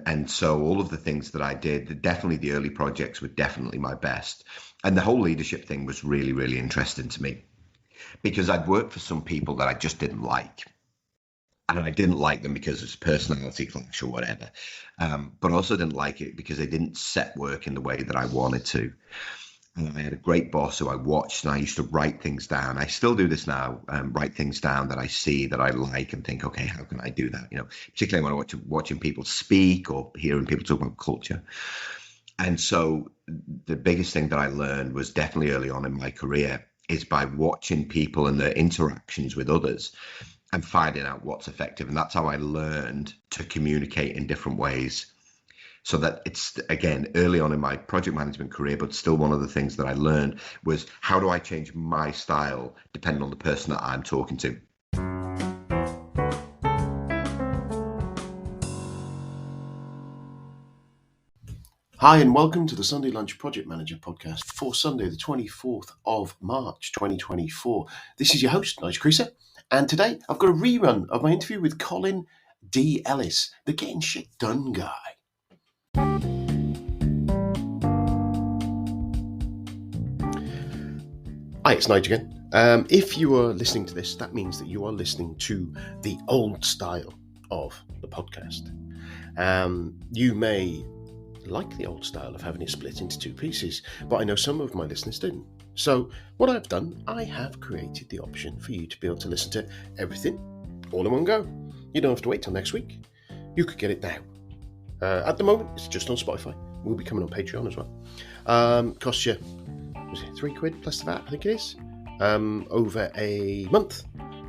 And so all of the things that I did, definitely the early projects were definitely my best. And the whole leadership thing was really, really interesting to me because I'd worked for some people that I just didn't like. And I didn't like them because it's personality clash or whatever. But I also didn't like it because they didn't set work in the way that I wanted to. And I had a great boss who I watched, and I used to write things down. I still do this now, write things down that I see that I like and think, okay, how can I do that? Particularly when I watching people speak or hearing people talk about culture. And so the biggest thing that I learned was definitely early on in my career is by watching people and their interactions with others and finding out what's effective. And that's how I learned to communicate in different ways. So that it's, again, early on in my project management career, but still one of the things that I learned was how do I change my style depending on the person that I'm talking to. Hi and welcome to the Sunday Lunch Project Manager podcast for Sunday the 24th of March 2024. This is your host, Nigel Creaser, and today I've got a rerun of my interview with Colin D. Ellis, the Getting Shit Done guy. Hi, it's Nigel again. If you are listening to this, that means that you are listening to the old style of the podcast. You may like the old style of having it split into two pieces, but I know some of my listeners didn't. So what I've done, I have created the option for you to be able to listen to everything all in one go. You don't have to wait till next week. You could get it now. At the moment, it's just on Spotify. We'll be coming on Patreon as well. Costs you, was it £3 plus that? I think it is. Over a month.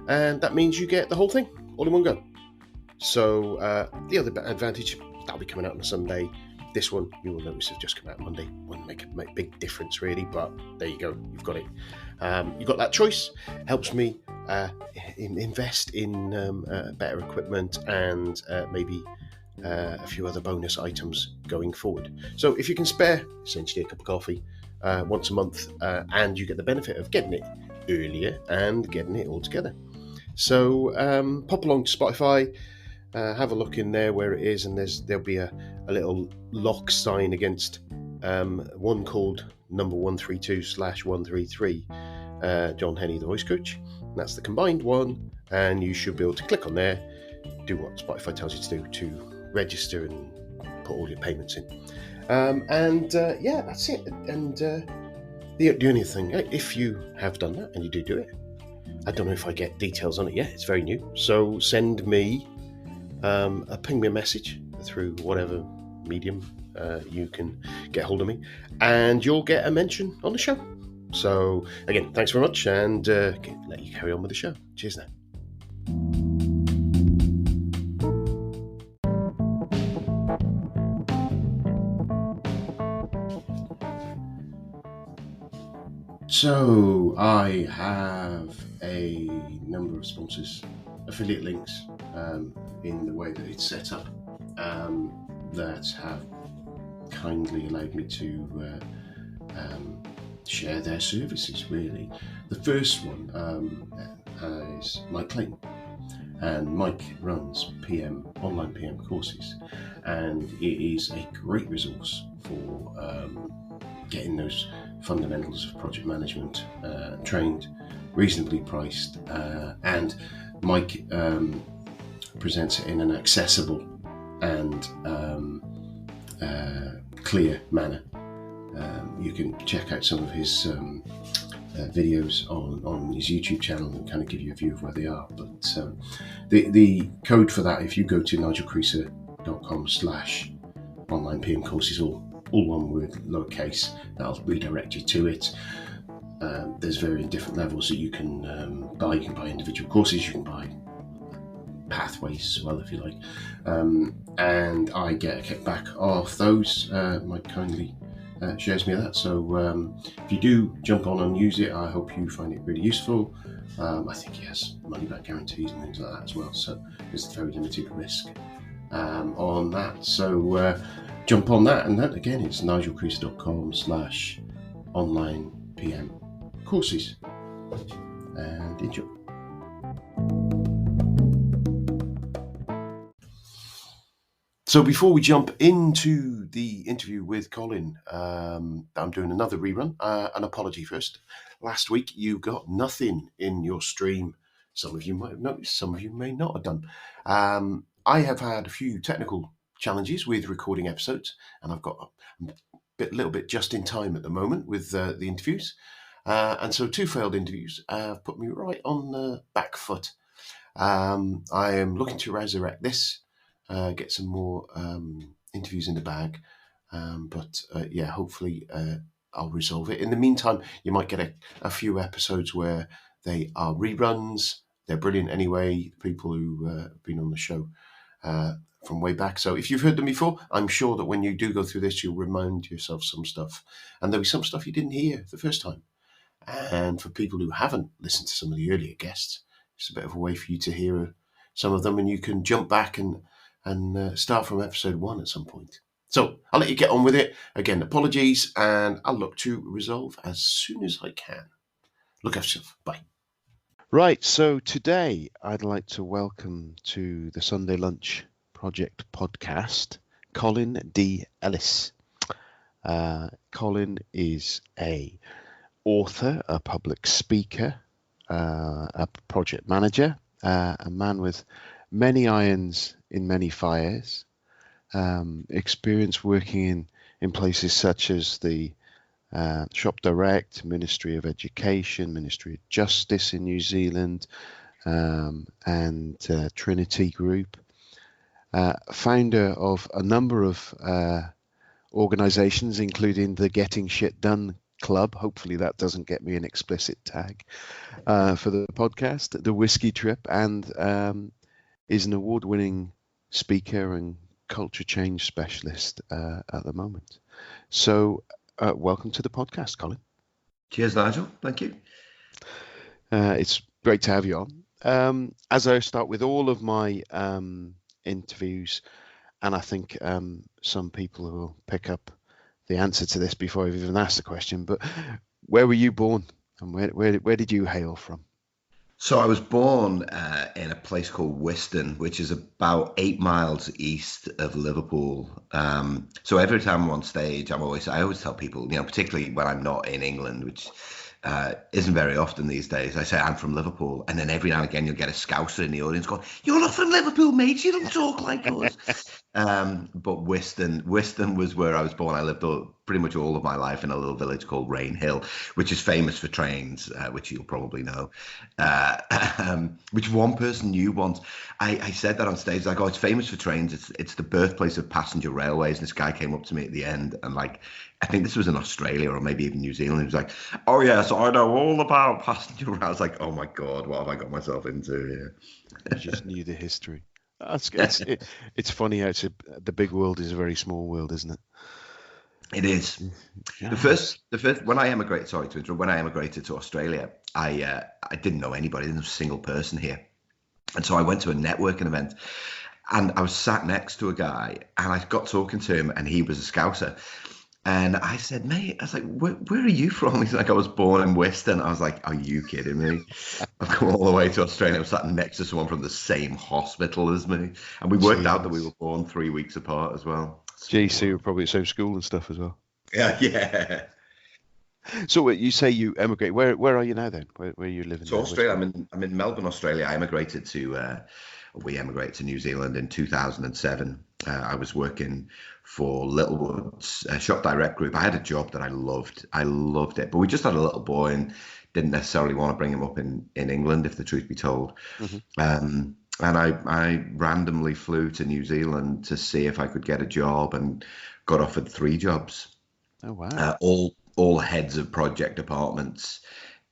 And that means you get the whole thing all in one go. So the other advantage, that'll be coming out on a Sunday. This one, you will notice, has just come out Monday. Wouldn't make a big difference, really, but there you go. You've got it. You've got that choice. Helps me invest in better equipment and maybe a few other bonus items going forward. So if you can spare, essentially, a cup of coffee once a month, and you get the benefit of getting it earlier and getting it all together. So pop along to Spotify. Have a look in there where it is, and there'll be a little lock sign against one called number 132/133, John Henney, the voice coach. That's the combined one, and you should be able to click on there, do what Spotify tells you to do to register and put all your payments in. Yeah, that's it. And the only thing, if you have done that and you do it, I don't know if I get details on it yet. It's very new, so send me. Ping me a message through whatever medium you can get hold of me, and you'll get a mention on the show. So again, thanks very much, and let you carry on with the show. Cheers now. So I have a number of sponsors, affiliate links, in the way that it's set up, that have kindly allowed me to share their services, really. The first one is Mike Clayton, and Mike runs online PM courses, and it is a great resource for getting those fundamentals of project management trained, reasonably priced, and Mike presents it in an accessible and clear manner. You can check out some of his videos on his YouTube channel and kind of give you a view of where they are. But the code for that, if you go to nigelcreaser.com/online PM courses, all one word, lowercase, that'll redirect you to it. There's very different levels that you can buy. You can buy individual courses, you can buy pathways as well, if you like. And I get a kickback off those. Mike kindly shares me that. So if you do jump on and use it, I hope you find it really useful. I think he has money back guarantees and things like that as well. So there's very limited risk on that. So jump on that, and that again, it's nigelcreaser.com/online PM courses, and enjoy. So before we jump into the interview with Colin, I'm doing another rerun. An apology first. Last week you got nothing in your stream. Some of you might have noticed, some of you may not have done. I have had a few technical challenges with recording episodes, and I've got a little bit just in time at the moment with the interviews. And so 2 failed interviews have put me right on the back foot. I am looking to resurrect this. Get some more interviews in the bag. But hopefully I'll resolve it. In the meantime, you might get a few episodes where they are reruns. They're brilliant anyway, people who have been on the show from way back. So if you've heard them before, I'm sure that when you do go through this, you'll remind yourself some stuff. And there'll be some stuff you didn't hear the first time. And for people who haven't listened to some of the earlier guests, it's a bit of a way for you to hear some of them, and you can jump back and start from episode 1 at some point. So I'll let you get on with it. Again, apologies, and I'll look to resolve as soon as I can. Look after yourself. Bye. Right, so today I'd like to welcome to the Sunday Lunch Project podcast, Colin D. Ellis. Colin is a author, a public speaker, a project manager, a man with many irons in many fires, experience working in places such as the Shop Direct, Ministry of Education, Ministry of Justice in New Zealand, and Trinity Group. Founder of a number of organizations, including the Getting Shit Done Club. Hopefully that doesn't get me an explicit tag for the podcast, the Whiskey Trip, and is an award-winning speaker and culture change specialist at the moment. So welcome to the podcast, Colin. Cheers, Nigel. Thank you. It's great to have you on. As I start with all of my interviews, and I think some people will pick up the answer to this before I've even asked the question, but where were you born, and where did you hail from? So I was born in a place called Whiston, which is about 8 miles east of Liverpool. So every time I'm on stage, I always tell people, particularly when I'm not in England, which isn't very often these days, I say I'm from Liverpool, and then every now and again you'll get a Scouser in the audience going, "You're not from Liverpool, mate. You don't talk like us." But Whiston was where I was born. I lived pretty much all of my life in a little village called Rainhill, which is famous for trains, which you'll probably know. Which one person knew once. I said that on stage, like, "Oh, it's famous for trains. It's the birthplace of passenger railways." And this guy came up to me at the end, and I think this was in Australia or maybe even New Zealand. He was like, "Oh yes, I know all about passenger rail." I was like, "Oh my God, what have I got myself into here?" I just knew the history. It's funny how the big world is a very small world, isn't it? It is. Yeah. The first when I emigrated, sorry to interrupt, when I emigrated to Australia, I didn't know anybody. There was a single person here, and so I went to a networking event, and I was sat next to a guy, and I got talking to him, and he was a Scouser. And I said, "Mate," I was like, where are you from?" He's like, "I was born in Whiston." I was like, "Are you kidding me? I've come all the way to Australia. I was sat next to someone from the same hospital as me." And we worked out that we were born 3 weeks apart as well. So you were probably at the same school and stuff as well. Yeah. So you say you emigrate. Where are you now then? Where are you living? So Australia, I'm in Melbourne, Australia. We emigrated to New Zealand in 2007. I was working for Littlewood's Shop Direct Group. I had a job that I loved. I loved it. But we just had a little boy and didn't necessarily want to bring him up in England, if the truth be told. Mm-hmm. And I randomly flew to New Zealand to see if I could get a job, and got offered 3 jobs. Oh, wow. All heads of project departments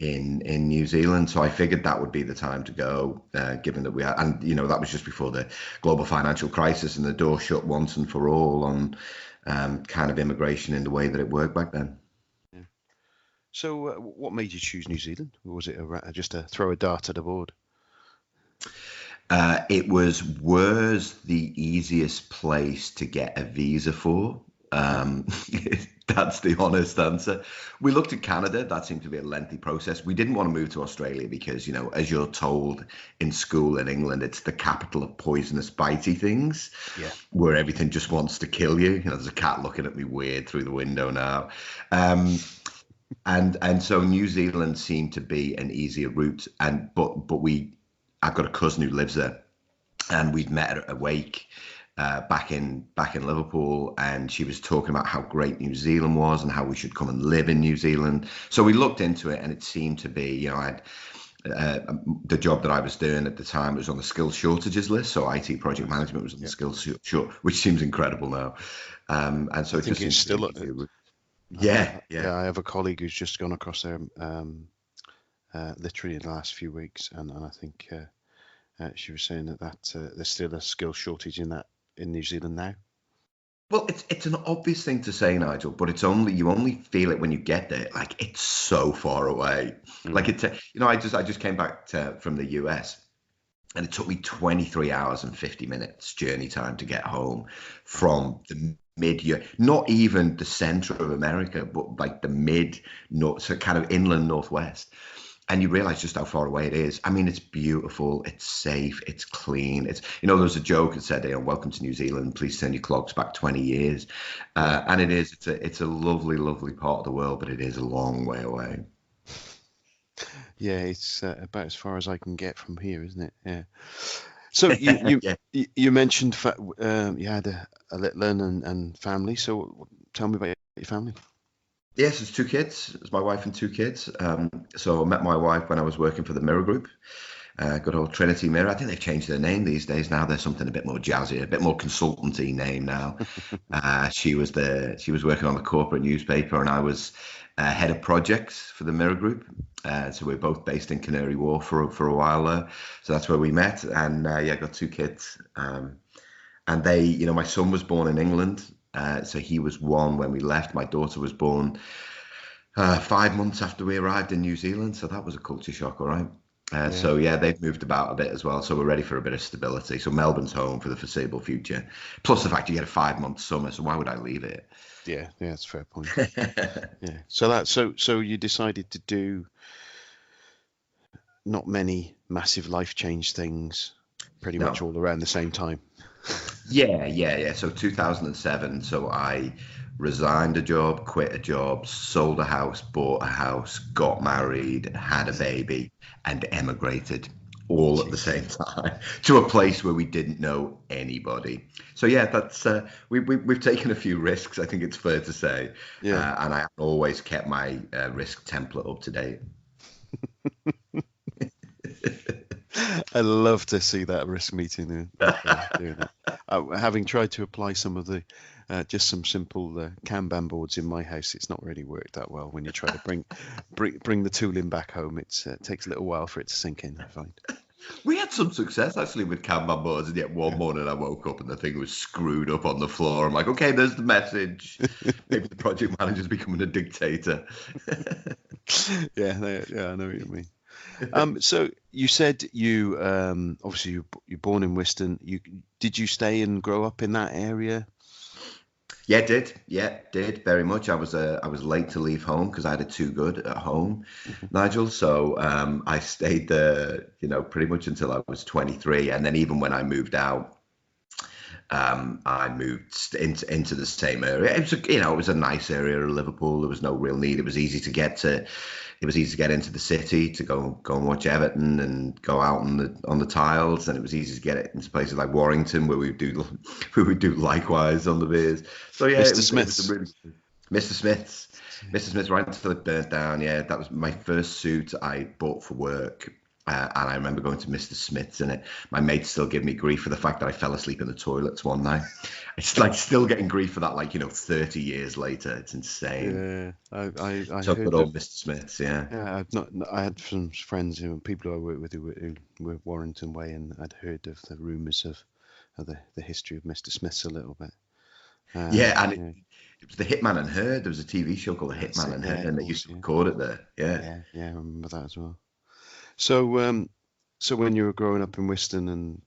in New Zealand. So I figured that would be the time to go, given that we had, and that was just before the global financial crisis, and the door shut once and for all on kind of immigration in the way that it worked back then. Yeah. So what made you choose New Zealand? Or was it just to throw a dart at a board? It was the easiest place to get a visa for. That's the honest answer. We looked at Canada. That seemed to be a lengthy process. We didn't want to move to Australia because, as you're told in school in England, it's the capital of poisonous bitey things, Yeah. where everything just wants to kill you. There's a cat looking at me weird through the window now. And so New Zealand seemed to be an easier route. I've got a cousin who lives there, and we'd met her at a wake back in Liverpool, and she was talking about how great New Zealand was and how we should come and live in New Zealand. So we looked into it, and it seemed to be, I had the job that I was doing at the time was on the skills shortages list. So IT project management was on the skills short, which seems incredible now. And so I think it's still. Yeah. I have a colleague who's just gone across there literally in the last few weeks, and I think she was saying that there's still a skill shortage in New Zealand now. Well, it's an obvious thing to say, Nigel, but you only feel it when you get there. Like, it's so far away. Like, I just came back from the US, and it took me 23 hours and 50 minutes journey time to get home from the not even the center of America, but like the mid-north, so kind of inland northwest. And you realize just how far away it is. I mean, it's beautiful, it's safe, it's clean. There was a joke that said, welcome to New Zealand, please turn your clocks back 20 years. And it's a lovely, lovely part of the world, but it is a long way away. Yeah, it's about as far as I can get from here, isn't it? Yeah. So you mentioned you had a little and family. So tell me about your family. Yes, it's 2 kids. It's my wife and 2 kids. So I met my wife when I was working for the Mirror Group. Good old Trinity Mirror. I think they've changed their name these days. Now they're something a bit more jazzy, a bit more consultancy name now. She was working on the corporate newspaper, and I was head of projects for the Mirror Group. So we're both based in Canary Wharf for a while there. So that's where we met. And got 2 kids. And they, my son was born in England. So he was 1 when we left. My daughter was born 5 months after we arrived in New Zealand. So that was a culture shock, all right. So they've moved about a bit as well. So we're ready for a bit of stability. So Melbourne's home for the foreseeable future. Plus the fact you get a 5-month summer. So why would I leave it? Yeah, that's a fair point. Yeah. So you decided to do not many massive life change things, pretty much all around the same time. Yeah. So 2007. So I resigned a job, quit a job, sold a house, bought a house, got married, had a baby, and emigrated all at the same time to a place where we didn't know anybody. So that's we've taken a few risks. I think it's fair to say. Yeah. And I always kept my risk template up to date. I love to see that risk meeting. Having tried to apply some of the just some simple Kanban boards in my house, it's not really worked that well. When you try to bring the tooling back home, it takes a little while for it to sink in, I find. We had some success actually with Kanban boards, and yet one morning I woke up and the thing was screwed up on the floor. I'm like, okay, there's the message. Maybe the project manager's becoming a dictator. Yeah, I know what you mean. So you said you obviously you're born in Whiston. Did you stay and grow up in that area? Yeah, did very much. I was late to leave home because I had it too good at home, Nigel. So I stayed there, pretty much until I was 23, and then even when I moved out, I moved into the same area. It was it was a nice area of Liverpool. There was no real need. It was easy to get to. It was easy to get into the city, to go and watch Everton and go out on the tiles, and it was easy to get it into places like Warrington where we would do likewise on the beers. So yeah, Mr. Smith's. Mr. Smith's right until it burnt down. Yeah, that was my first suit I bought for work. And I remember going to Mr. Smith's in it. My mates still give me grief for the fact that I fell asleep in the toilets one night. It's like still getting grief for that, 30 years later. It's insane. Yeah, I so heard good old Mr. Smith's, yeah. Yeah, I had some friends people I work with who were Warrington way, and I'd heard of the rumours of the history of Mr. Smith's a little bit. It was the Hitman and Her. There was a TV show called The Hitman and Her, and they used to record it there. Yeah, I remember that as well. So, when you were growing up in Whiston and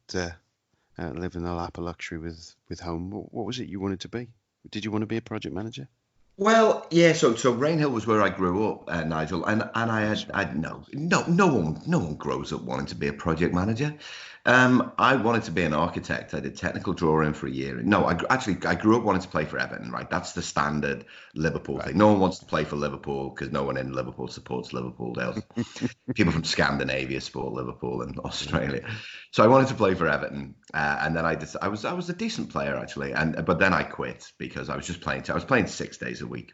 living a lap of luxury with home, what was it you wanted to be? Did you want to be a project manager? Well, yeah. So Rainhill was where I grew up, Nigel, and That's right. no one grows up wanting to be a project manager. I wanted to be an architect. I did technical drawing for a year. No, I grew up wanting to play for Everton. Right, that's the standard Liverpool Right. thing. No one wants to play for Liverpool because no one in Liverpool supports Liverpool. People from Scandinavia support Liverpool and Australia. So I wanted to play for Everton, and then I was a decent player actually, but then I quit because I was just playing. I was playing 6 days a week,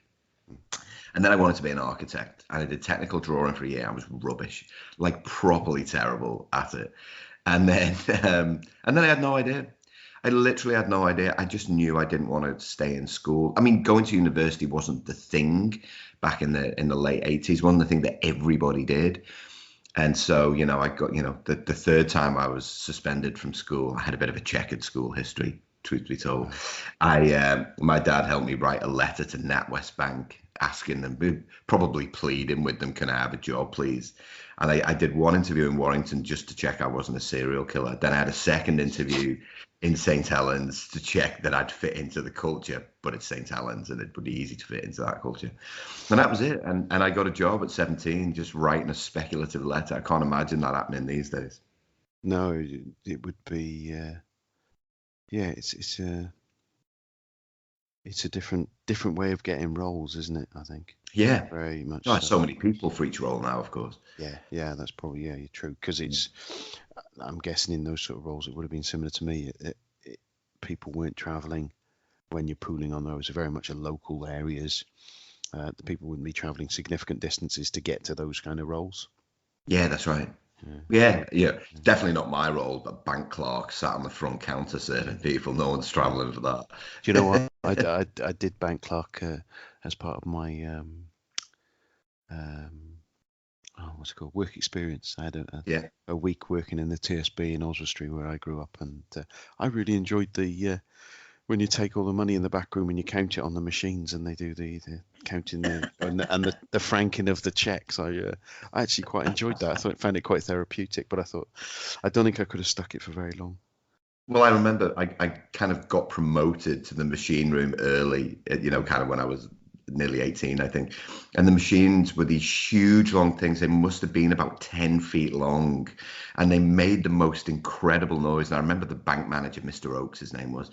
and then I wanted to be an architect, and I did technical drawing for a year. I was rubbish, like properly terrible at it, and then and then I had no idea. I literally had no idea. I just knew I didn't want to stay in school. I mean, going to university wasn't the thing back in the late 80s. One of the things that everybody did. And so, I got, the third time I was suspended from school, I had a bit of a checkered school history, truth be told. My dad helped me write a letter to NatWest Bank asking them, probably pleading with them, can I have a job, please? And I did one interview in Warrington just to check I wasn't a serial killer. Then I had a second interview in St. Helens to check that I'd fit into the culture, but it's St. Helens and it would be easy to fit into that culture. And that was it. And I got a job at 17, just writing a speculative letter. I can't imagine that happening these days. No, it would be. Yeah, it's a different way of getting roles, isn't it? I think. Yeah. Very much. So many people for each role now, of course. Yeah, that's probably you're true because I'm guessing in those sort of roles it would have been similar to me. People weren't travelling when you're pooling on those. Very much a local areas. The people wouldn't be travelling significant distances to get to those kind of roles. Yeah, that's right. Yeah. Definitely not my role, but bank clerk sat on the front counter serving people. No one's travelling for that. Do you know what? I did bank clerk as part of my what's it called? Work experience. I had a week working in the TSB in Oswestry where I grew up, and I really enjoyed the when you take all the money in the back room and you count it on the machines, and they do the counting and the franking of the checks. I actually quite enjoyed that. I found it quite therapeutic, but I don't think I could have stuck it for very long. Well, I remember I kind of got promoted to the machine room early, kind of when I was nearly 18, I think. And the machines were these huge, long things. They must have been about 10 feet long. And they made the most incredible noise. And I remember the bank manager, Mr. Oakes, his name was.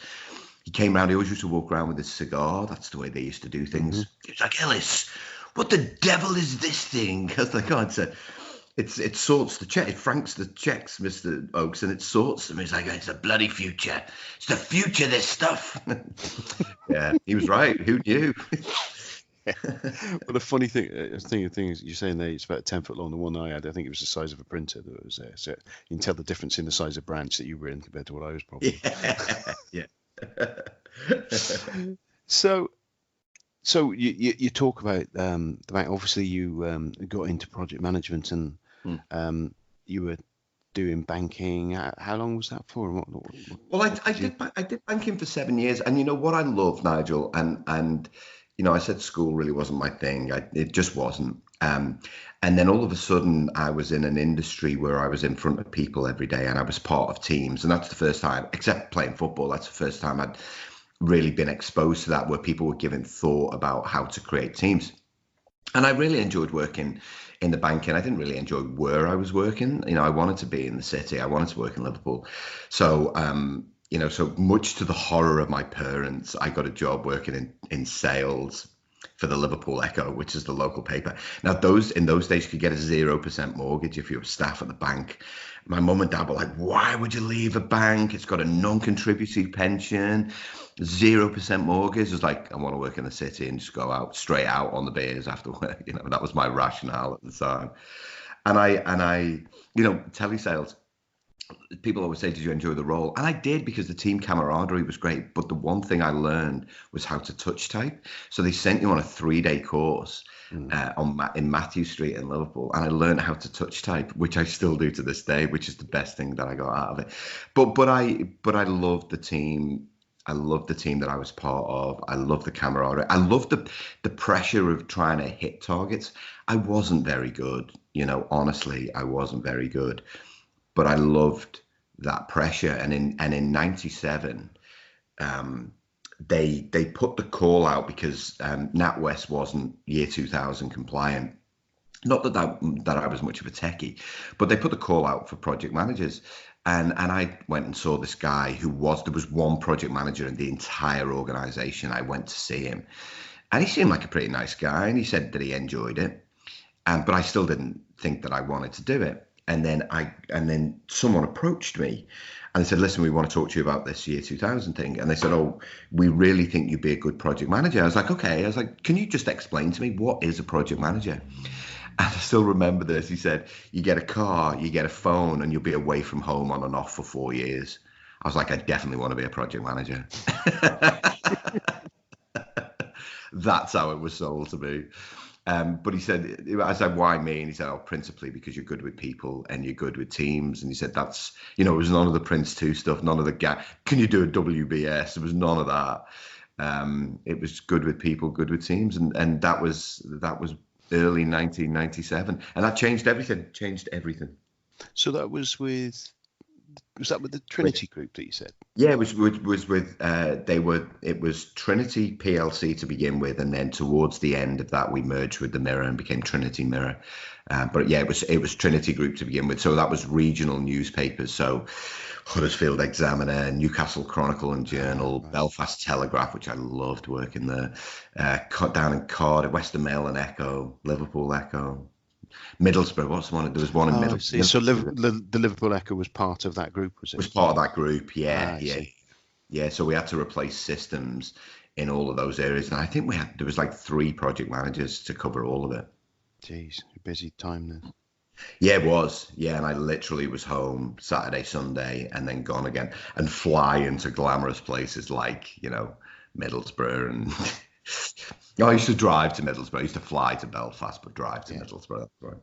He came around. He always used to walk around with his cigar. That's the way they used to do things. He was like, Ellis, what the devil is this thing? I was like, oh, it sorts the check. It franks the checks, Mr. Oakes, and it sorts them. He's like, it's the bloody future. It's the future, this stuff. Yeah, he was right. Who knew? Well, the funny thing is, you're saying there it's about 10 foot long. The one I had, I think it was the size of a printer that was there. So you can tell the difference in the size of branch that you were in compared to what I was probably. Yeah. So you talk about the bank. Obviously, you got into project management, and you were doing banking. How long was that for? Well, I did banking for 7 years, and you know what I love, Nigel, and I said school really wasn't my thing. It just wasn't. And then all of a sudden, I was in an industry where I was in front of people every day, and I was part of teams, and that's the first time, except playing football, that's the first time I'd really been exposed to that, where people were giving thought about how to create teams. And I really enjoyed working in the banking. I didn't really enjoy where I was working. I wanted to be in the city. I wanted to work in Liverpool. So, so much to the horror of my parents, I got a job working in sales for the Liverpool Echo, which is the local paper. Now, in those days, you could get a 0% mortgage if you were staff at the bank. My mum and dad were like, why would you leave a bank? It's got a non-contributory pension, 0% mortgage. It was like, I want to work in the city and just go out straight out on the beers after work. That was my rationale at the time. And I telesales, people always say, did you enjoy the role? And I did, because the team camaraderie was great. But the one thing I learned was how to touch type. So they sent you on a 3-day course in Matthew Street in Liverpool. And I learned how to touch type, which I still do to this day, which is the best thing that I got out of it. But I loved the team. I loved the team that I was part of. I loved the camaraderie. I loved the pressure of trying to hit targets. I wasn't very good. Honestly, I wasn't very good. But I loved that pressure. And in 97, they put the call out because NatWest wasn't year 2000 compliant. Not that I was much of a techie, but they put the call out for project managers. And I went and saw this guy there was one project manager in the entire organization. I went to see him, and he seemed like a pretty nice guy, and he said that he enjoyed it. But I still didn't think that I wanted to do it. And then someone approached me and they said, listen, we want to talk to you about this year 2000 thing. And they said, oh, we really think you'd be a good project manager. I was like, okay. I was like, can you just explain to me what is a project manager? And I still remember this. He said, you get a car, you get a phone, and you'll be away from home on and off for 4 years. I was like, I definitely want to be a project manager. That's how it was sold to me. But he said, I said, why me? And he said, oh, principally because you're good with people and you're good with teams. And he said, that's, it was none of the Prince 2 stuff, none of the can you do a WBS? There was none of that. It was good with people, good with teams. And that was early 1997, and that changed everything. So that was with the Trinity group that you said? Yeah, it was with it was Trinity PLC to begin with, and then towards the end of that we merged with the Mirror and became Trinity Mirror. But yeah, it was Trinity Group to begin with. So that was regional newspapers. So Huddersfield Examiner, Newcastle Chronicle and Journal, Belfast Telegraph, which I loved working there, down in Cardiff, Western Mail and Echo, Liverpool Echo, Middlesbrough. What's one? There was one in Middlesbrough. So the Liverpool Echo was part of that group, was it? Was part of that group, yeah. So we had to replace systems in all of those areas, and I think there was like 3 project managers to cover all of it. Jeez, busy time then. Yeah, it was. Yeah, and I literally was home Saturday, Sunday, and then gone again, and fly into glamorous places like, Middlesbrough. And I used to drive to Middlesbrough. I used to fly to Belfast, but drive to Middlesbrough. That's right.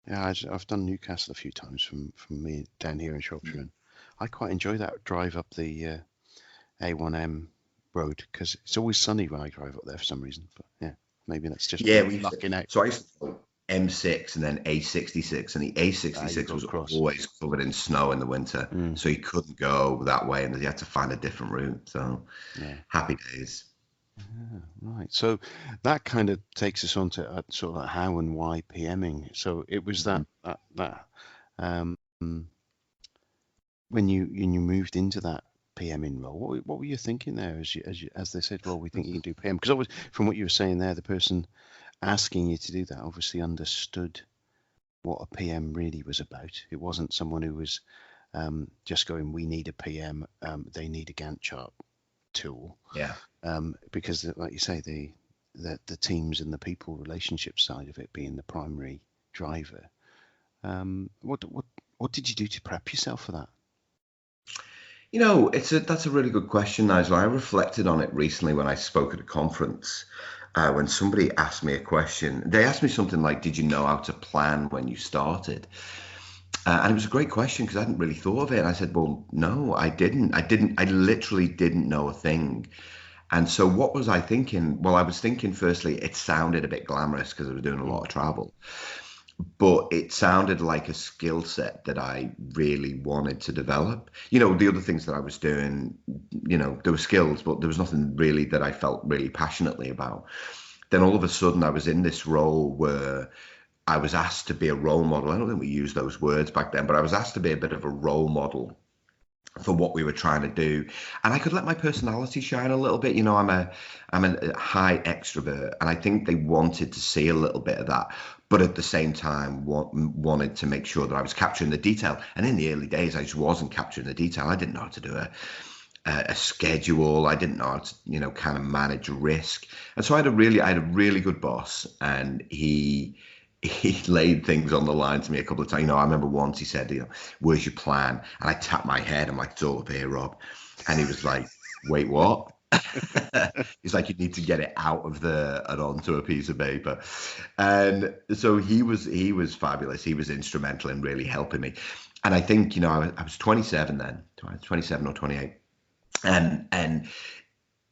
Yeah, I've done Newcastle a few times from me down here in Shropshire, and I quite enjoy that drive up the A1M road because it's always sunny when I drive up there for some reason. But yeah, maybe that's just lucking out. So I used to go M6 and then A66, and the A66 was always covered in snow in the winter, so you couldn't go that way, and you had to find a different route. So happy days. Yeah, right. So that kind of takes us on to sort of like how and why PMing. So it was that when you moved into that PMing role, what were you thinking there as they said, well, we think you can do PM? Because from what you were saying there, the person asking you to do that obviously understood what a PM really was about. It wasn't someone who was just going, we need a PM, they need a Gantt chart tool. Yeah. Because like you say, the teams and the people relationship side of it being the primary driver. What did you do to prep yourself for that? That's a really good question, Nigel. I reflected on it recently when I spoke at a conference. When somebody asked me a question, they asked me something like, did you know how to plan when you started? And it was a great question because I hadn't really thought of it. And I said, well, no, I didn't. I literally didn't know a thing. And so what was I thinking? Well, I was thinking, firstly, it sounded a bit glamorous because I was doing a lot of travel. But it sounded like a skill set that I really wanted to develop. The other things that I was doing, there were skills, but there was nothing really that I felt really passionately about. Then all of a sudden I was in this role where I was asked to be a role model. I don't think we used those words back then, but I was asked to be a bit of a role model for what we were trying to do, and I could let my personality shine a little bit. I'm a high extrovert, and I think they wanted to see a little bit of that, but at the same time wanted to make sure that I was capturing the detail. And in the early days, I just wasn't capturing the detail. I didn't know how to do a schedule. I didn't know how to kind of manage risk. And so I had a really good boss, and he laid things on the line to me a couple of times. I remember once he said, where's your plan? And I tapped my head. I'm like, it's all up here, Rob. And he was like, wait, what? He's like, you need to get it out of there and onto a piece of paper. And so he was fabulous. He was instrumental in really helping me. And I think, I was 27 then, 27 or 28. And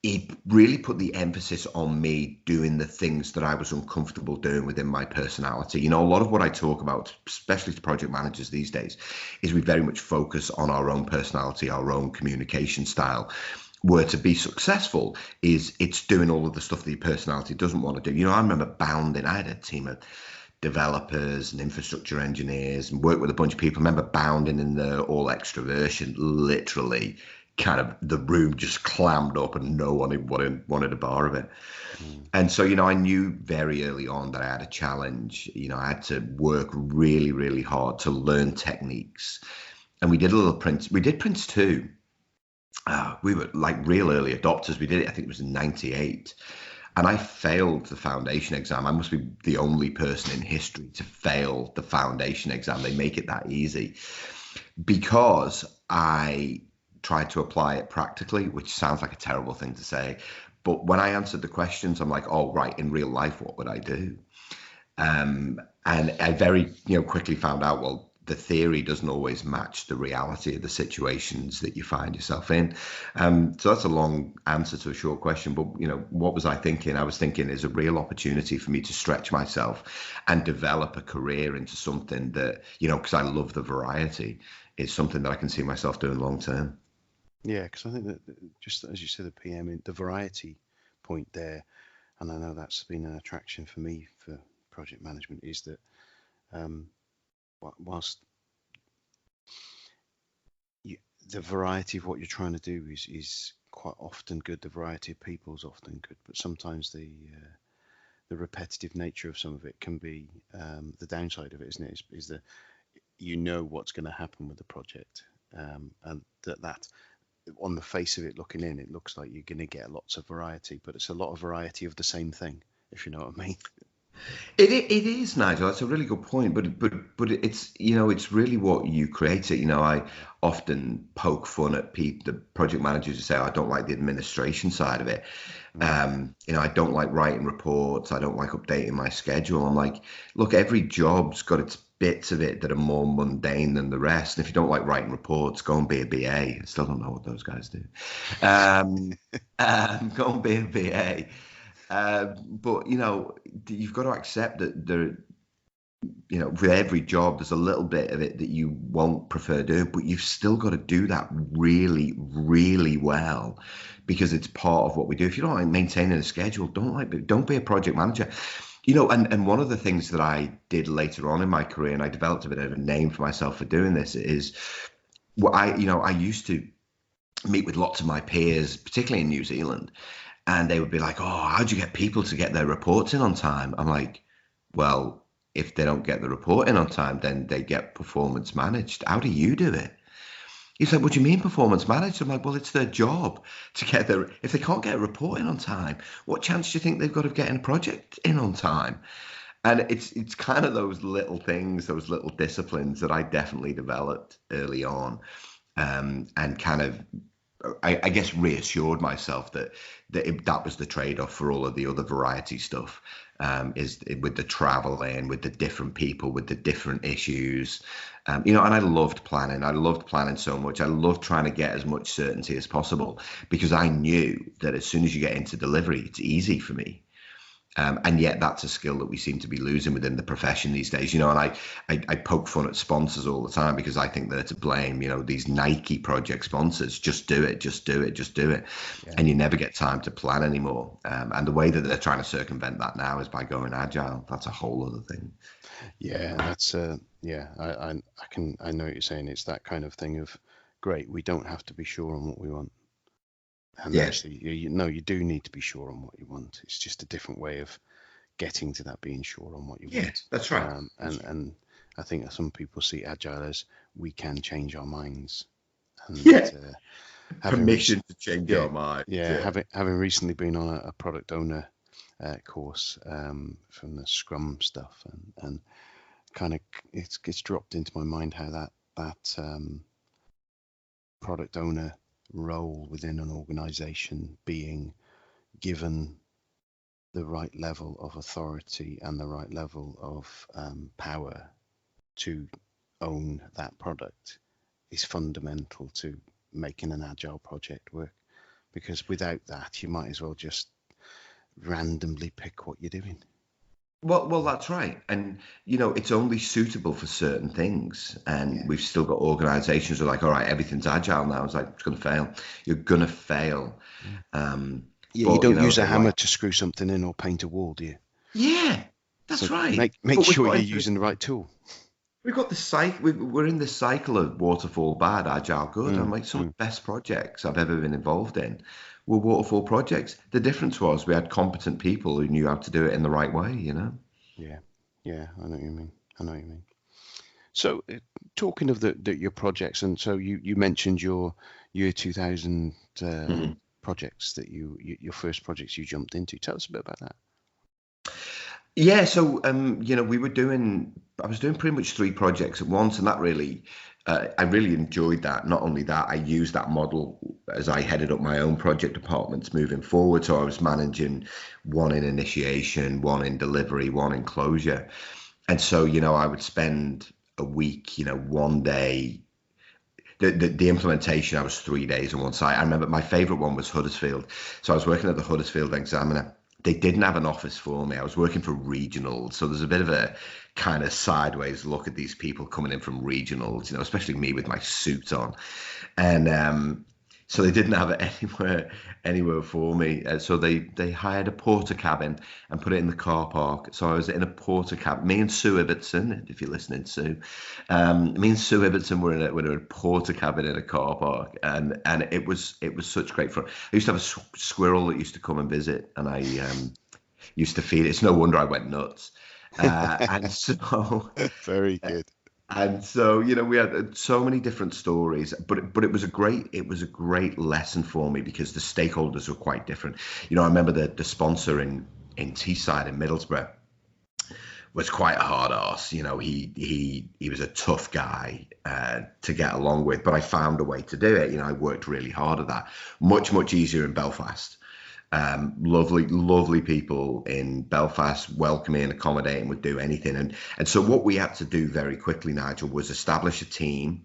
he really put the emphasis on me doing the things that I was uncomfortable doing within my personality. A lot of what I talk about, especially to project managers these days, is we very much focus on our own personality, our own communication style. were to be successful is it's doing all of the stuff that your personality doesn't want to do. You know, I remember bounding. I had a team of developers and infrastructure engineers and worked with a bunch of people. I remember bounding in the all extroversion, literally kind of the room just clammed up and no one wanted a bar of it. And so, you know, I knew very early on that I had a challenge. You know, I had to work really, really hard to learn techniques. And we did a little Prince. We did Prince 2. We were like real early adopters. We did it, I think it was in 98. And I failed the foundation exam. I must be the only person in history to fail the foundation exam. They make it that easy because I tried to apply it practically, which sounds like a terrible thing to say. But when I answered the questions, I'm like, oh, right, in real life, what would I do? And I very, quickly found out, well, the theory doesn't always match the reality of the situations that you find yourself in. So that's a long answer to a short question. But, what was I thinking? I was thinking there's a real opportunity for me to stretch myself and develop a career into something that, because I love the variety, is something that I can see myself doing long term. Yeah, because I think that just as you said, the PM, the variety point there, and I know that's been an attraction for me for project management, is that whilst the variety of what you're trying to do is quite often good, the variety of people is often good, but sometimes the repetitive nature of some of it can be the downside of it, isn't it? Is that what's going to happen with the project, and that on the face of it looking in, it looks like you're going to get lots of variety, but it's a lot of variety of the same thing, if you know what I mean. It is, Nigel. That's a really good point, but it's it's really what you create it. I often poke fun at the project managers who say, I don't like the administration side of it. I don't like writing reports. I don't like updating my schedule. I'm like, look, every job's got its bits of it that are more mundane than the rest. And if you don't like writing reports, go and be a BA. I still don't know what those guys do. Go and be a BA. But you've got to accept that with every job, there's a little bit of it that you won't prefer doing, but you've still got to do that really, really well because it's part of what we do. If you don't like maintaining a schedule, don't be a project manager. And one of the things that I did later on in my career, and I developed a bit of a name for myself for doing this, is I used to meet with lots of my peers, particularly in New Zealand, and they would be like, oh, how'd you get people to get their reports in on time? I'm like, well, if they don't get the report in on time, then they get performance managed. How do you do it? He's like, what do you mean performance managed? I'm like, well, it's their job to get if they can't get a report in on time, what chance do you think they've got of getting a project in on time? And it's kind of those little things, those little disciplines that I definitely developed early on, and kind of, I guess, reassured myself that was the trade-off for all of the other variety stuff, is with the traveling, with the different people, with the different issues, and I loved planning. I loved planning so much. I loved trying to get as much certainty as possible because I knew that as soon as you get into delivery, it's easy for me. And yet that's a skill that we seem to be losing within the profession these days, and I poke fun at sponsors all the time because I think they're to blame, these Nike project sponsors, just do it. Yeah. And you never get time to plan anymore. And the way that they're trying to circumvent that now is by going agile. That's a whole other thing. Yeah, that's I know what you're saying. It's that kind of thing of, great, we don't have to be sure on what we want. And actually, you do need to be sure on what you want. It's just a different way of getting to that being sure on what you want. Yeah, that's right. And I think that some people see agile as we can change our minds. And, permission to change our mind. Yeah, having recently been on a product owner course from the Scrum stuff, and kind of it's dropped into my mind how that product owner role within an organization being given the right level of authority and the right level of power to own that product is fundamental to making an agile project work, because without that you might as well just randomly pick what you're doing. Well, that's right. And, it's only suitable for certain things. And we've still got organizations who are like, all right, everything's agile now. It's like, it's going to fail. You're going to fail. Yeah. Um, Yeah, you but, don't use a they're hammer like, to screw something in or paint a wall, do you? yeah, that's So right. make But we've sure got you're into using the right tool. we've got the cycle. We're in this cycle of waterfall bad, agile good. I'm Mm, like, some of mm. the best projects I've ever been involved in were waterfall projects. The difference was we had competent people who knew how to do it in the right way. Yeah, yeah, I know what you mean. I know what you mean. So, talking of your projects, and so you mentioned your year 2000 Mhm. projects that your first projects you jumped into. Tell us a bit about that. Yeah, so I was doing pretty much three projects at once, and that really, I really enjoyed that. Not only that, I used that model as I headed up my own project departments moving forward. So I was managing one in initiation, one in delivery, one in closure, and so I would spend a week, one day. The implementation, I was 3 days on one site. I remember my favorite one was Huddersfield. So I was working at the Huddersfield Examiner. They didn't have an office for me. I was working for regionals. So there's a bit of a kind of sideways look at these people coming in from regionals, especially me with my suit on. And so they didn't have it anywhere for me. So they hired a porter cabin and put it in the car park. So I was in a porter cabin. Me and Sue Ibbotson, if you're listening, Sue, me and Sue Ibbotson were in a porter cabin in a car park, and it was such great fun. I used to have a squirrel that used to come and visit, and I used to feed it. It's no wonder I went nuts. And so Very good. and so, we had so many different stories, but it was a great lesson for me because the stakeholders were quite different. I remember the sponsor in Teesside in Middlesbrough was quite a hard ass. He was a tough guy to get along with, but I found a way to do it. I worked really hard at that. Much easier in Belfast. Lovely people in Belfast, welcoming, accommodating, would do anything. And so what we had to do very quickly, Nigel, was establish a team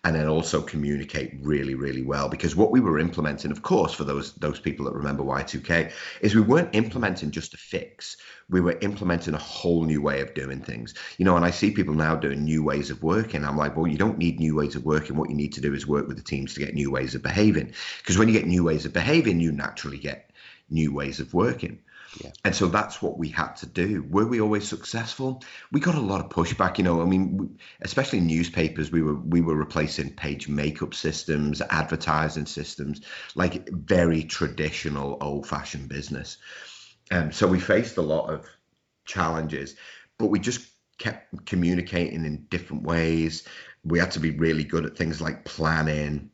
and then also communicate really, really well. Because what we were implementing, of course, for those people that remember Y2K, is we weren't implementing just a fix. We were implementing a whole new way of doing things. And I see people now doing new ways of working. I'm like, well, you don't need new ways of working. What you need to do is work with the teams to get new ways of behaving. Because when you get new ways of behaving, you naturally get new ways of working. Yeah. And so that's what we had to do. Were we always successful? We got a lot of pushback. Especially newspapers, we were replacing page makeup systems, advertising systems, like very traditional, old-fashioned business. So we faced a lot of challenges, but we just kept communicating in different ways. We had to be really good at things like planning,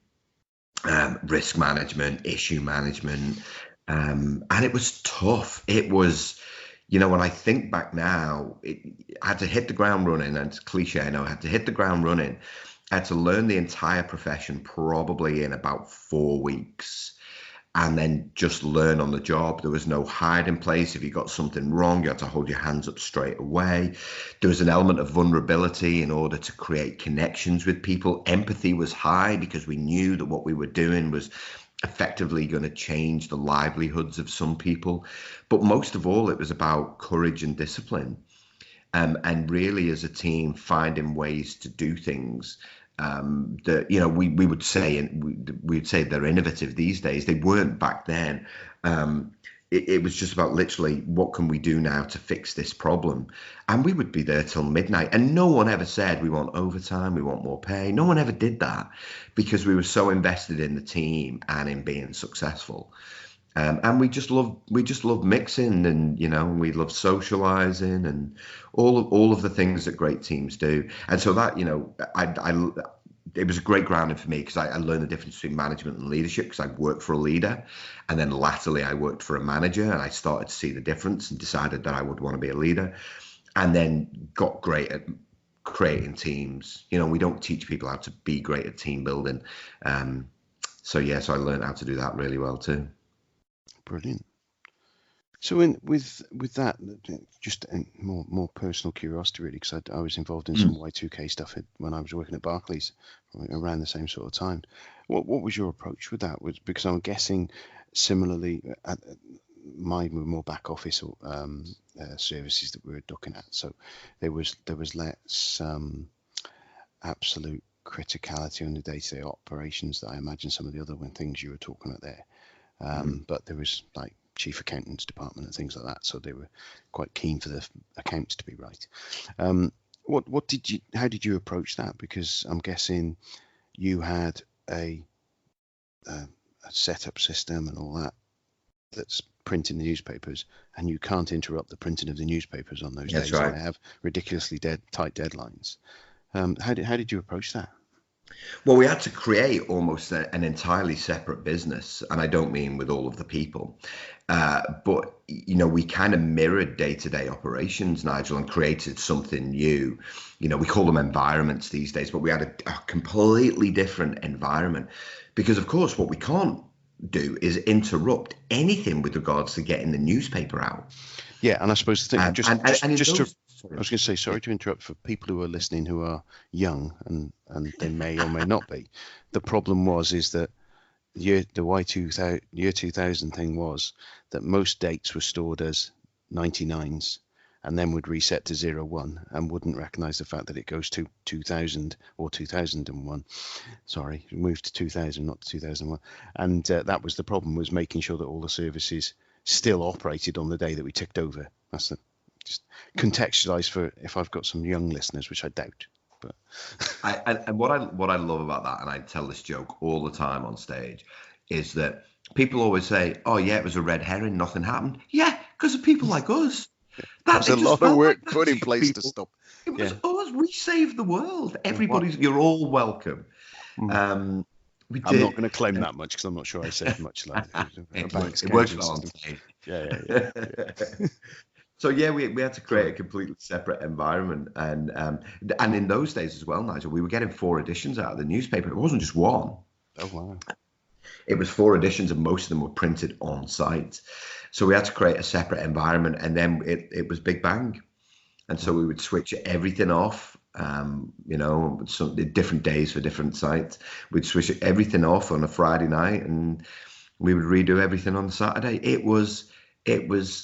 risk management, issue management. And it was tough. It was, when I think back now, I had to hit the ground running, and it's cliche, I know, I had to hit the ground running. I had to learn the entire profession probably in about 4 weeks, and then just learn on the job. There was no hiding place. If you got something wrong, you had to hold your hands up straight away. There was an element of vulnerability in order to create connections with people. Empathy was high because we knew that what we were doing was effectively going to change the livelihoods of some people. But most of all, it was about courage and discipline. And really, as a team, finding ways to do things that we would say, and we would say they're innovative these days. They weren't back then. It was just about literally, what can we do now to fix this problem? And we would be there till midnight. And no one ever said we want overtime, we want more pay. No one ever did that because we were so invested in the team and in being successful. And we just love mixing, and we love socializing and all of the things that great teams do. And so that it was a great grounding for me because I learned the difference between management and leadership because I worked for a leader, and then latterly I worked for a manager, and I started to see the difference and decided that I would want to be a leader, and then got great at creating teams. We don't teach people how to be great at team building. So I learned how to do that really well too. Brilliant. So with that, just more personal curiosity really, because I was involved in some Y2K stuff when I was working at Barclays around the same sort of time. What was your approach with that? Because I'm guessing similarly, mine were more back office services that we were looking at. So there was less absolute criticality on the day-to-day operations that I imagine some of the other things you were talking about there. But there was like chief accountant's department and things like that, so they were quite keen for the accounts to be right. How did you approach that? Because I'm guessing you had a setup system and all that that's printing the newspapers, and you can't interrupt the printing of the newspapers on those days. Right. They have ridiculously tight deadlines. How did you approach that? Well, we had to create almost an entirely separate business, and I don't mean with all of the people, but we kind of mirrored day-to-day operations, Nigel, and created something new. We call them environments these days, but we had a completely different environment because, of course, what we can't do is interrupt anything with regards to getting the newspaper out. Yeah, and I suppose the thing, I was going to say, sorry to interrupt, for people who are listening who are young, and they may or may not be. The problem is that year 2000 thing was that most dates were stored as 99s and then would reset to 01 and wouldn't recognise the fact that it goes to 2000 or 2001. Sorry, it moved to 2000, not to 2001. And that was the problem, was making sure that all the services still operated on the day that we ticked over. That's the just contextualize for if I've got some young listeners, which I doubt. But and what I love about that, and I tell this joke all the time on stage, is that people always say, "Oh yeah, it was a red herring, nothing happened." Yeah, because of people like us. That's a lot of work put in place to stop. It was us. We saved the world. You're all welcome. I'm not going to claim that much because I'm not sure I saved much. It works well on stage. Yeah. So yeah, we had to create a completely separate environment, and in those days as well, Nigel, we were getting 4 editions out of the newspaper. It wasn't just one. Oh wow! It was 4 editions, and most of them were printed on site. So we had to create a separate environment, and then it was Big Bang, and so we would switch everything off. Some different days for different sites. We'd switch everything off on a Friday night, and we would redo everything on the Saturday. It was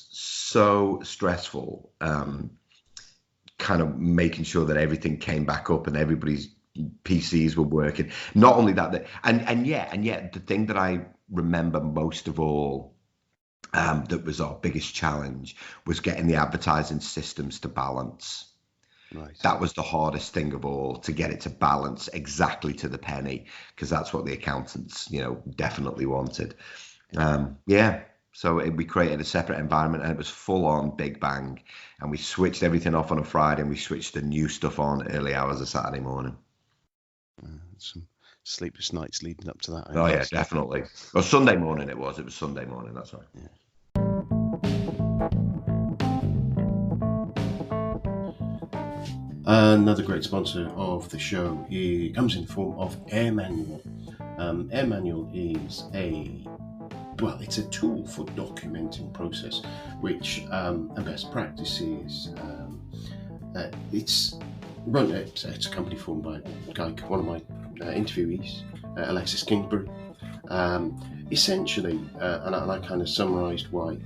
so stressful, kind of making sure that everything came back up and everybody's PCs were working. Not only that, and yet the thing that I remember most of all, that was our biggest challenge, was getting the advertising systems to balance. Right. That was the hardest thing of all, to get it to balance exactly to the penny, because that's what the accountants, definitely wanted. So we created a separate environment, and it was full on Big Bang, and we switched everything off on a Friday, and we switched the new stuff on early hours of Saturday morning. Some sleepless nights leading up to that. Oh yeah, definitely. Well, Sunday morning it was Sunday morning, that's right. Yeah. Another great sponsor of the show comes in the form of AirManual. AirManual is it's a tool for documenting process, which and best practices. It's a company formed by one of my interviewees, Alexis Kingsbury. Essentially, and I kind of summarised why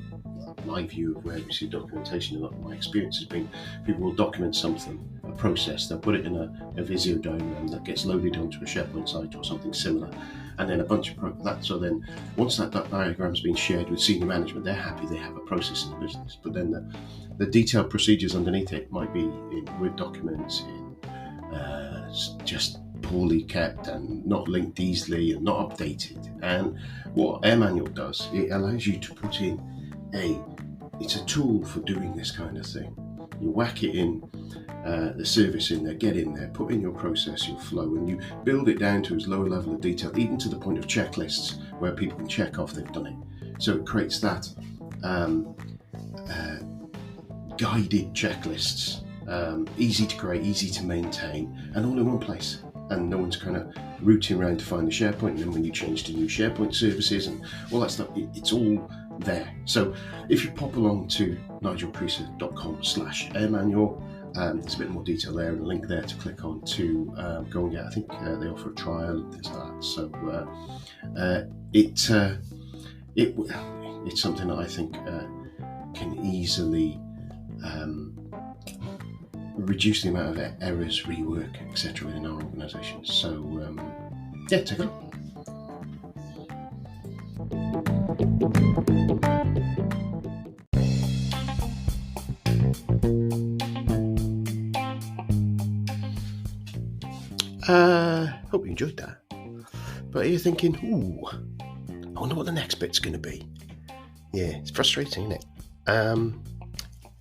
my view of where we see documentation, and my experience has been, people will document something, a process, they'll put it in a Visio diagram that gets loaded onto a SharePoint site or something similar, and then a bunch of that. So then once that diagram's been shared with senior management, they're happy they have a process in the business. But then the detailed procedures underneath it might be in Word documents, just poorly kept and not linked easily and not updated. And what AirManual does, it allows you to put in it's a tool for doing this kind of thing. You whack it in, the service in there, get in there, put in your process, your flow, and you build it down to as low a level of detail, even to the point of checklists where people can check off they've done it. So it creates that guided checklists, easy to create, easy to maintain, and all in one place. And no one's kind of rooting around to find the SharePoint, and then when you change to new SharePoint services and all that stuff, it's all there. So if you pop along to nigelpriester.com/airmanual, there's a bit more detail there and a link there to click on to go and get. I think they offer a trial and things like that. So it's something that I think can easily reduce the amount of errors, rework, etc. within our organisation. So take a look. Hope you enjoyed that. But you're thinking, ooh, I wonder what the next bit's going to be. Yeah, it's frustrating, isn't it?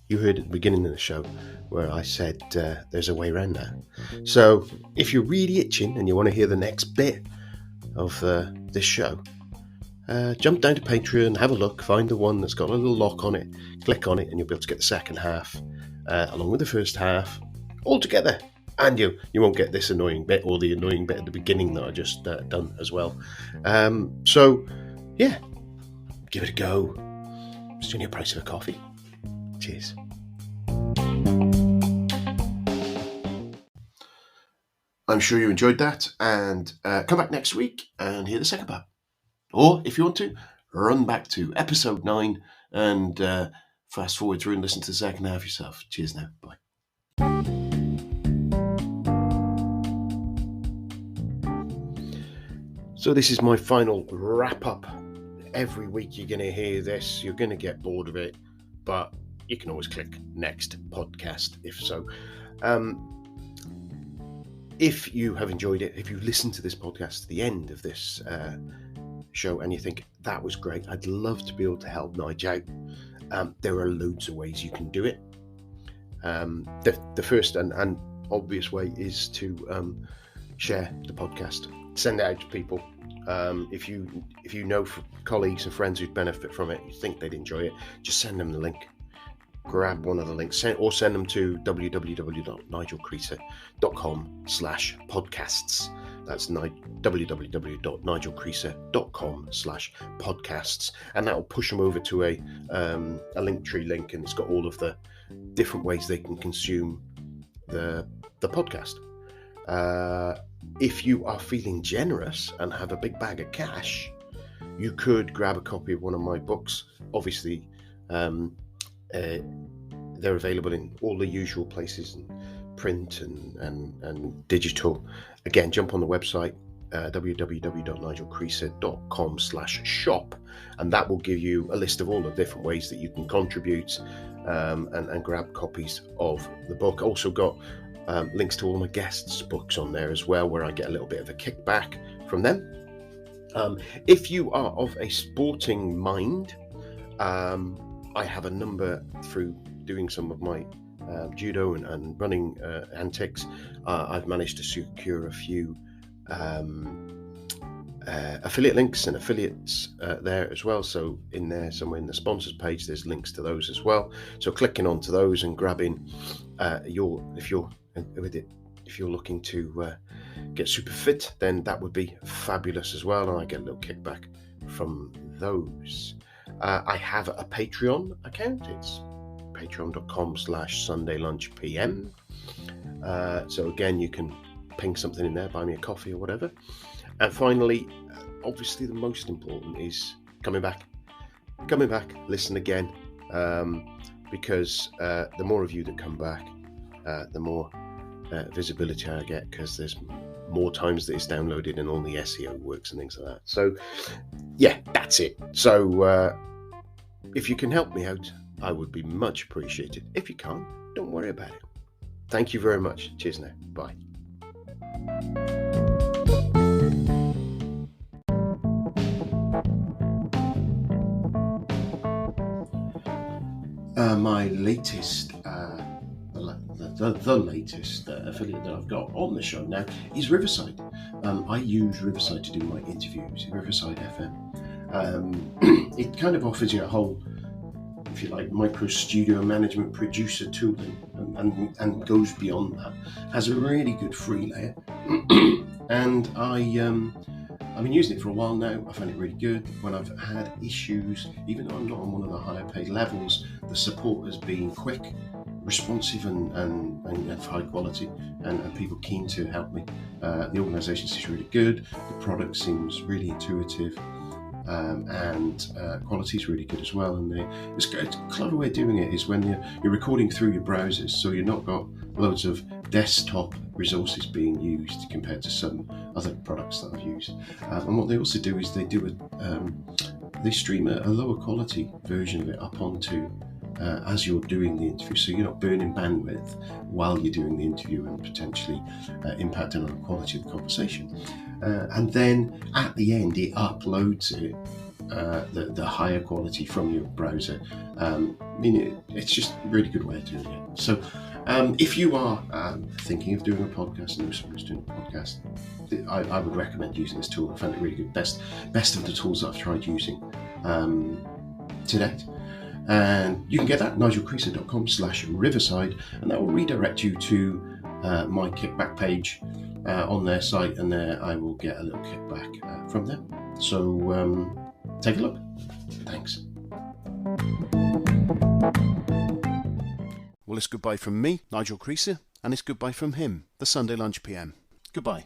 You heard at the beginning of the show where I said there's a way around that. So if you're really itching and you want to hear the next bit of this show, jump down to Patreon, have a look, find the one that's got a little lock on it, click on it, and you'll be able to get the second half along with the first half all together. And you won't get this annoying bit or the annoying bit at the beginning that I just done as well. So, yeah, give it a go. It's only a price of a coffee. Cheers. I'm sure you enjoyed that, and come back next week and hear the second part. Or, if you want to, run back to episode 9 and fast forward through and listen to the second half yourself. Cheers now. Bye. So this is my final wrap up. Every week you're going to hear this. You're going to get bored of it, but you can always click next podcast if so. If you have enjoyed it, if you listen to this podcast to the end of this show and you think that was great, I'd love to be able to help Nige out. There are loads of ways you can do it. The first and obvious way is to share the podcast. Send it out to people. If you know colleagues and friends who'd benefit from it, you think they'd enjoy it, just send them the link. Grab one of the links, or send them to www.nigelcreaser.com/podcasts. That's www.nigelcreaser.com/podcasts, and that will push them over to a Linktree link, and it's got all of the different ways they can consume the podcast. If you are feeling generous and have a big bag of cash, you could grab a copy of one of my books. Obviously, they're available in all the usual places, in print and digital. Again, jump on the website, www.nigelcreaser.com/shop, and that will give you a list of all the different ways that you can contribute and grab copies of the book. Also got links to all my guests' books on there as well, where I get a little bit of a kickback from them. If you are of a sporting mind, I have a number through doing some of my judo and running antics. I've managed to secure a few affiliate links and affiliates there as well. So in there, somewhere in the sponsors page, there's links to those as well. So clicking onto those and grabbing if you're looking to get super fit, then that would be fabulous as well, and I get a little kickback from those. I have a Patreon account. It's patreon.com/sundaylunchpm. So again, you can ping something in there, buy me a coffee or whatever. And finally, obviously the most important is coming back, listen again, because the more of you that come back, the more visibility I get, because there's more times that it's downloaded and all the SEO works and things like that. So yeah, that's it. So if you can help me out, I would be much appreciated. If you can't, don't worry about it. Thank you very much. Cheers now. Bye. My latest the latest affiliate that I've got on the show now is Riverside. I use Riverside to do my interviews, Riverside FM. It kind of offers you a whole, if you like, micro studio management producer tooling and goes beyond that. Has a really good free layer. And I've been using it for a while now. I find it really good. When I've had issues, even though I'm not on one of the higher paid levels, the support has been quick, responsive and of high quality, and people keen to help me. The organisation seems really good. The product seems really intuitive. and quality is really good as well. And it's a clever way of doing it is when you're recording through your browsers, so you've not got loads of desktop resources being used compared to some other products that I've used. And what they also do is they stream a lower quality version of it up onto as you're doing the interview, so you're not burning bandwidth while you're doing the interview and potentially impacting on the quality of the conversation. And then at the end, it uploads it, the higher quality from your browser. It's just a really good way of doing it. So if you are thinking of doing a podcast and know someone who's doing a podcast, I would recommend using this tool. I found it really good. Best of the tools that I've tried using to date. And you can get that at nigelcreaser.com/riverside, and that will redirect you to my kickback page on their site, and there I will get a little kickback from them. So take a look. Thanks. Well, it's goodbye from me, Nigel Creaser, and it's goodbye from him, the Sunday Lunch PM. Goodbye.